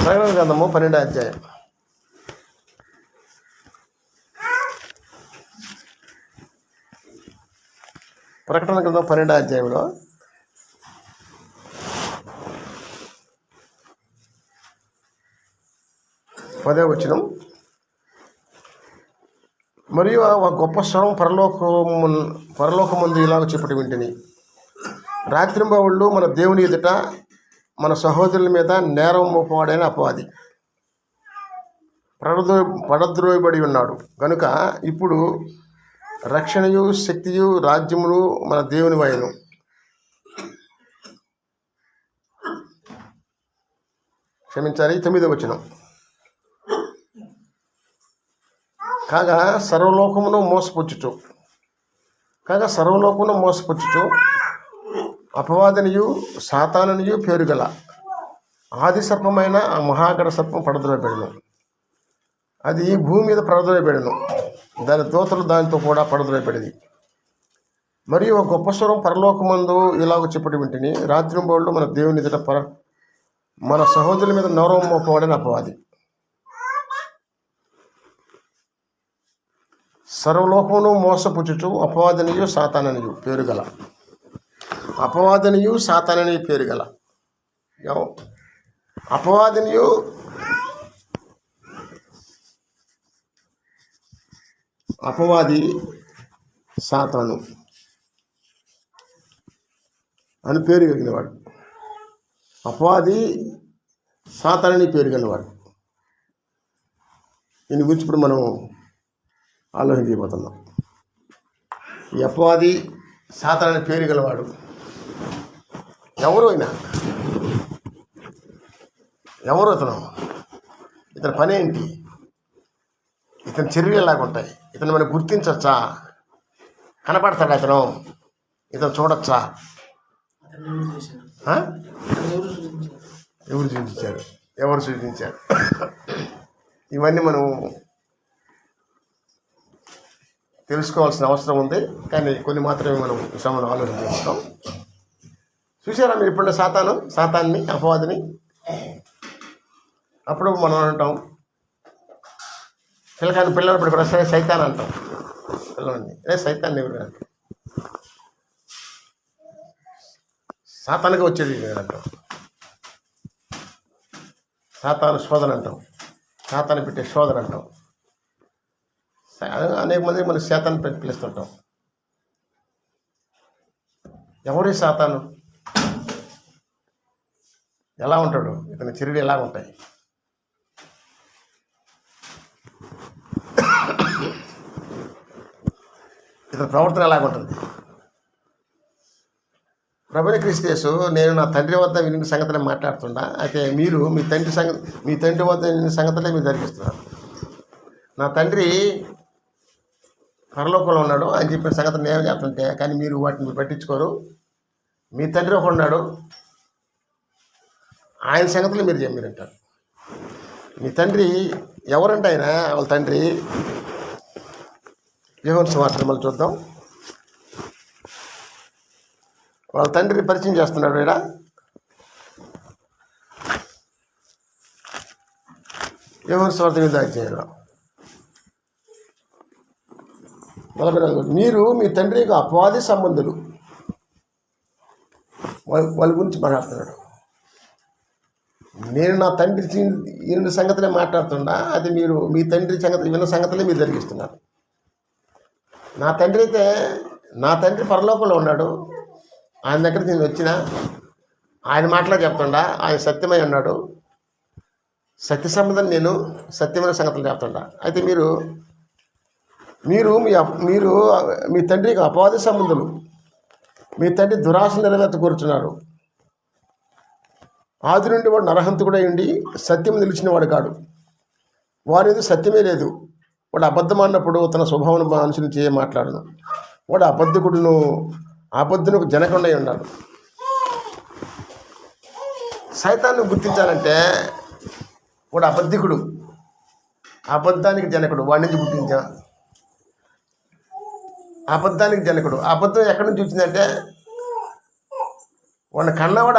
ప్రకటన గ్రంథము 12వ అధ్యాయం. ప్రకటన గ్రంథం 12వ అధ్యాయంలో పదవ వచనం. మరియు ఆ గొప్ప స్వరం పరలోకమందు ఇలాగ చెప్పటి వింటిని, రాత్రింబవళ్ళు మన దేవుని ఎదుట మన సహోదరుల మీద నేరం మోపవాడైన అపవాది పడద్రోయబడి ఉన్నాడు కనుక ఇప్పుడు రక్షణయు శక్తియు రాజ్యములు మన దేవుని వైను. క్షమించాలి. 9వ వచనం. కాగా సర్వలోకమును మోసపుచ్చుచు అపవాదనియు సాతాననియు పేరు గల ఆది సర్పమైన ఆ మహాగణ సర్పం పడద్రోయబెడను. అది భూమి మీద పడద్రోయబెడను, దాని దూతలు దానితో కూడా పడద్రోయబడింది. మరియు ఒక గొప్ప స్వరం పరలోకమందు ఇలాగ చెప్పటి వింటిని, రాత్రింబవళ్ళు మన దేవుని ఎదుట మన సహోదరుల మీద నేరం మోపవాడని అపవాది సర్వలోకమును మోసపుచ్చుచు అపవాదనియు సాతాననియు పేరు గల అపవాది సాతాను అని పేరు కలిగినవాడు. అపవాది సాతానని పేరు కలిగినవాడు. దీని గురించి ఇప్పుడు మనం ఆలోచన చేయబోతున్నాం. ఈ అపవాది సాతానని పేరు గలవాడు ఎవరు ఇతని పని ఏంటి? ఇతని చర్యలు ఎలాగుంటాయి? ఇతను మనం గుర్తించవచ్చా? కనపడతాడు ఇతను చూడొచ్చా? ఎవరు సూచించారు? ఇవన్నీ మనం తెలుసుకోవాల్సిన అవసరం ఉంది. కానీ కొన్ని మాత్రమే మనం విషయంలో ఆలోచన చేస్తాం. చూసారా మీరు ఇప్పుడు సాతాన్ని అపవాదిని? అప్పుడు మనం అంటాం, పిల్లలు ఇప్పుడు సరే సైతాన్ అంటాం. పిల్లల్ని సైతాన్ని ఎవరు అంటాం? సాతానికి వచ్చేది అంటాం. సాతాను శోధన అంటాం. సాతాన్ని పెట్టే శోధన అంటాం. అనేక మంది మన శాతాన్ని పిలుస్తుంటాం. ఎవరి సాతాను? ఎలా ఉంటాడు? ఇతని చర్యలు ఎలా ఉంటాయి? ఇతని ప్రవర్తన ఎలాగుంటుంది? ప్రభుని క్రీస్తు యేసు, నేను నా తండ్రి వద్ద విని సంగతులే మాట్లాడుతున్నా, అయితే మీరు మీ తండ్రి వద్ద విని సంగతులే మీరు జరిగిస్తున్నారు. నా తండ్రి పరలోకంలో ఉన్నాడు అని చెప్పిన సంగతి నేను చెప్తుంటే, కానీ మీరు వాటిని పట్టించుకోరు. మీ తండ్రి ఒకడు ఉన్నాడు, ఆయన సంగతులు మీరు అంటారు. మీ తండ్రి ఎవరంటే వాళ్ళ తండ్రి యోహాను సువార్త మళ్ళీ చూద్దాం. వాళ్ళ తండ్రిని పరిచయం చేస్తున్నాడు ఇక్కడ. యోహాను సువార్త 8వ అధ్యాయంలో 44. మీరు మీ తండ్రి యొక్క అపవాది సంబంధులు. వాళ్ళ గురించి మాట్లాడుతున్నాడు. నేను నా తండ్రి విన్న సంగతులే మాట్లాడుతున్నా, అది మీరు మీ తండ్రి విన్న సంగతులే మీరు జరిగిస్తున్నారు. నా తండ్రి పరలోకంలో ఉన్నాడు. ఆయన దగ్గరికి నేను వచ్చిన ఆయన మాటలో చెప్తుండా. ఆయన సత్యమై ఉన్నాడు. సత్య సంబంధం నేను సత్యమైన సంగతులు చెప్తుండా. అయితే మీరు మీ తండ్రికి అపవాది సంబంధులు. మీ తండ్రి దురాశ నెరవేర్చకూరుచున్నారు. ఆది నుండి వాడు నరహంతకుడై ఉండి సత్యం నిలిచిన వాడు కాడు. వారి సత్యమే లేదు. వాడు అబద్ధం అన్నప్పుడు తన స్వభావం అనుసరించి మాట్లాడను. వాడు అబద్ధునికి జనకుండై ఉన్నాడు. సైతాన్ని గుర్తించాలంటే వాడు అబద్ధికుడు, అబద్ధానికి జనకుడు. వాడి నుంచి గుర్తించా. అబద్ధానికి జనకుడు. అబద్ధం ఎక్కడి నుంచి వచ్చిందంటే వాడిని కన్నవాడు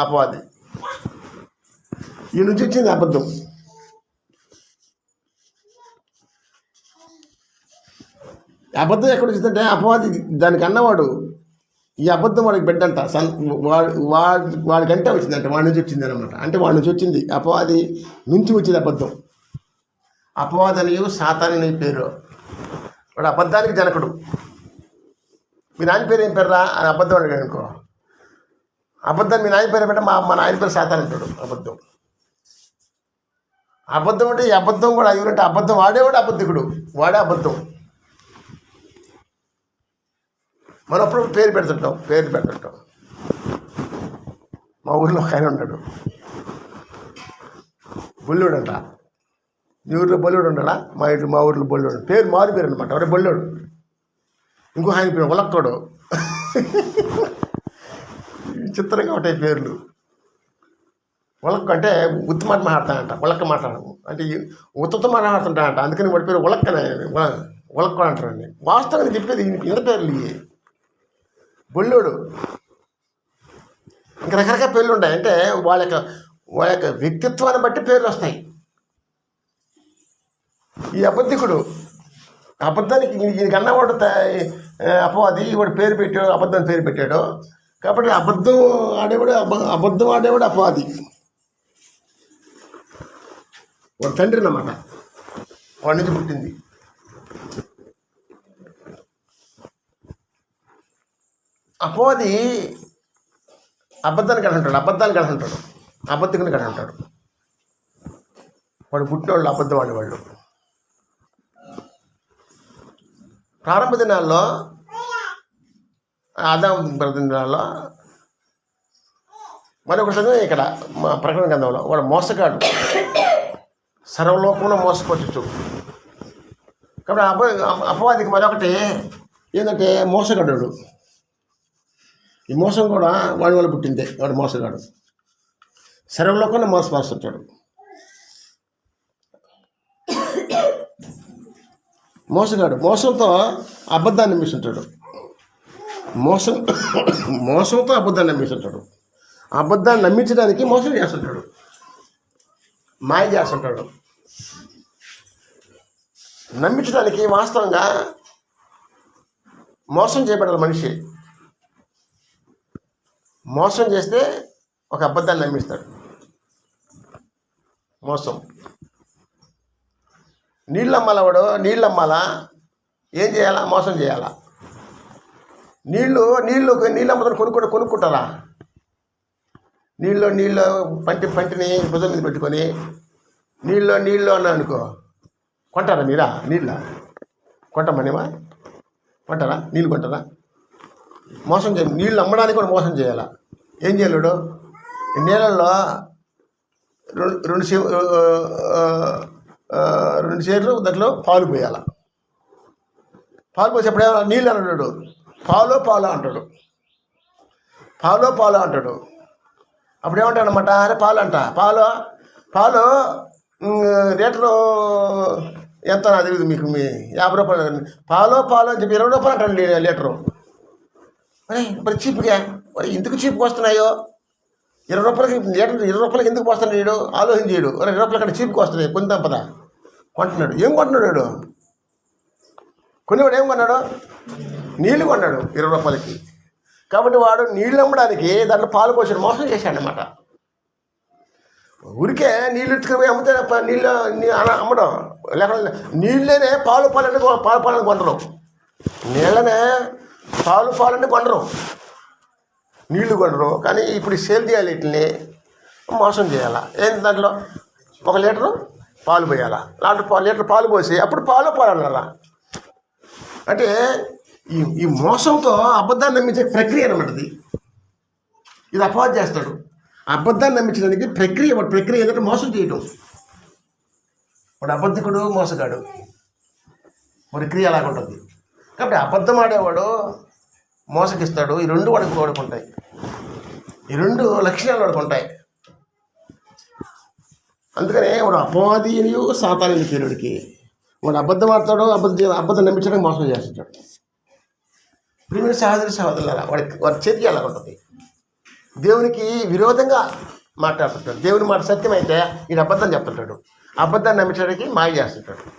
అపవాది. ఈ నుంచి వచ్చింది అబద్ధం. అబద్ధం ఎక్కడ వచ్చిందంటే అపవాది దానికి అన్నవాడు ఈ అబద్ధం వాడికి బిడ్డంట వాడికంటే వచ్చిందంట, వాడి నుంచి వచ్చింది అనమాట. అంటే వాడి నుంచి వచ్చింది అపవాది నుంచి వచ్చింది అబద్ధం. అపవాది అనియు సాతాని పేరు. వాడు అబద్ధానికి జనకుడు. మీ నాయన పేరు ఏం పేరురా అని అబద్ధం అడిగాడు అనుకో, అబద్ధం మీ నాయన పేరు పెట్టే మా నాయన పేరు సాతాన్ అంటాడు. అబద్ధం అబద్ధం అంటే ఈ అబద్ధం కూడా ఎవరంటే అబద్ధం వాడేవాడు అబద్ధికుడు, వాడే అబద్ధం. మనం అప్పుడు పేరు పెడుతుంటాం. మా ఊర్లో ఒక ఆయన ఉంటాడు, బొల్లుడు అంట. మీ ఊర్లో బొల్లుడు ఉంటాడా? మా ఊర్లో బొల్లుడు పేరు మారు పేరు అనమాట. ఎవరే బొల్లుడు. ఇంకో ఆయన పేరు ఉలక్కోడు. చిత్రంగా ఉంటాయి పేర్లు. ఉలక్క అంటే ఉత్తి మాట మాట్లాడతానంట, ఉలక్క మాట్లాడము అంటే ఉత్తతో మాట్లాడుతుంటానంట. అందుకని వాడి పేరు ఉలక్కనే, ఉలక్క అంటారండి. వాస్తవంగా చెప్పేది ఇంత పేర్లు ఇవి. బొల్లోడు. ఇంకా రకరకాల పేర్లు ఉంటాయి. అంటే వాళ్ళ యొక్క వ్యక్తిత్వాన్ని బట్టి పేర్లు వస్తాయి. ఈ అబద్ధికుడు అబద్ధానికి ఈయనకి అన్నవాడు అపవాది, వాడు పేరు పెట్టాడు, అబద్ధాన్ని పేరు పెట్టాడు. కాబట్టి అబద్ధం ఆడేవాడు అపవాది. వాడు తండ్రి అన్నమాట, వాడి నుంచి పుట్టింది. అపవాది అబద్ధాన్ని కడుతుంటాడు, అబద్ధికుని కడుతుంటాడు. వాడు పుట్టినవాళ్ళు అబద్ధం ఆడేవాళ్ళు. ప్రారంభ దినాల్లో, ఆదాము దినాల్లో మరొకటి చదివే ఇక్కడ ప్రకటన గ్రంథంలో, వాడు మోసగాడు, సర్వలోకంలో మోసపరచు. కాబట్టి అపవాదికి మరొకటి ఏంటంటే మోసగాడు. ఈ మోసం కూడా వాడి వల్ల పుట్టిందే. వాడు మోసగాడు, సర్వలోకంలో మోసపరుస్తుంటాడు. మోసగాడు మోసంతో అబద్ధాన్ని నమ్మిస్తుంటాడు. మోసంతో అబద్ధాన్ని నమ్మిస్తుంటాడు. అబద్ధాన్ని నమ్మించడానికి మోసం చేస్తుంటాడు, మాయ చేస్తుంటాడు. నమ్మించడానికి వాస్తవంగా మోసం చేయబడాలి మనిషి. మోసం చేస్తే ఒక అబద్ధాన్ని నమ్మిస్తాడు. మోసం. నీళ్ళు అమ్మాలా, ఏం చేయాలా? మోసం చేయాలా? నీళ్ళు అమ్ముతాను కొనుక్కుంటారా? నీళ్ళు పంటిని భుజం మీద పెట్టుకొని నీళ్ళు అన్నా అనుకో, కొంటారా మీరా? కొంటామనేమా? కొంటారా? నీళ్ళు కొంటారా? మోసం చేయాలి. నీళ్ళు అమ్మడానికి కూడా మోసం చేయాలా? ఏం చేయలేడు? నీళ్ళల్లో రెండు సేర్లు దాంట్లో పాలు పోయాల. పాలు పోసేప్పుడు నీళ్ళు అన్నాడు, పాలో అంటాడు. అప్పుడు ఏమంటాడు అనమాట, అరే పాలు లీటరు ఎంత నాకు తెలియదు, మీకు మీ 50 రూపాయలు పాలు అని చెప్పి 20 రూపాయలు అంటాడు లీటరు. మరి చీప్గా ఎందుకు చీప్గా వస్తున్నాయో? 20 రూపాయలకి లీటర్ 20 రూపాయలకి ఎందుకు పోస్తున్నాడు? ఆలోచన చేయడు. 20 రూపాయల కంటే చీప్గా వస్తున్నాయి, కొందాం పదా కొంటున్నాడు. ఏం కొంటున్నాడు? కొనేవాడు ఏం కొన్నాడు? నీళ్ళు కొన్నాడు 20 రూపాయలకి. కాబట్టి వాడు నీళ్ళు అమ్మడానికి దాంట్లో పాలు పోసాడు, మోసం చేశాడు అన్నమాట. ఊరికే నీళ్ళు ఇట్టుకుపోయి అమ్మితే నీళ్ళు అమ్మడం, లేకపోతే నీళ్ళనే పాలని కొనరు. నీళ్ళనే పాలని కొనరు, నీళ్లు కొనరు. కానీ ఇప్పుడు సేల్ చేయాలి, వీటిని మోసం చేయాలా? ఏంటి దాంట్లో 1 లీటరు పాలు పోయాలా, లీటర్ పాలు పోసి అప్పుడు పాలు అన్నారా? అంటే ఈ మోసంతో అబద్ధాన్ని నమ్మించే ప్రక్రియ అన్నమాట. ఇది అపవాది చేస్తాడు. అబద్ధాన్ని నమ్మించడానికి ప్రక్రియ ఏంటంటే మోసం చేయటం. వాడు అబద్ధికుడు, మోసగాడు. మరి క్రియ అలాగ ఉంటుంది. కాబట్టి అబద్ధం ఆడేవాడు మోసగిస్తాడు. ఈ రెండు వాడుకుంటాయి. ఈ 2 లక్షణాలు వాడుకుంటాయి. అందుకనే వాడు అపవాదియు సాతాని పేరుడికి. వాడు అబద్ధం ఆడతాడు, అబద్ధం నమ్మించడానికి మోసం చేస్తుంటాడు. ప్రియమైన సహోదరులారా, వాడి చేతికి అలా ఉంటుంది. దేవునికి విరోధంగా మాట్లాడుతుంటాడు. దేవుని మాట సత్యం అయితే ఈయన అబద్ధం చెప్తుంటాడు. అబద్ధాన్ని నమ్మించడానికి మాయ చేస్తుంటాడు.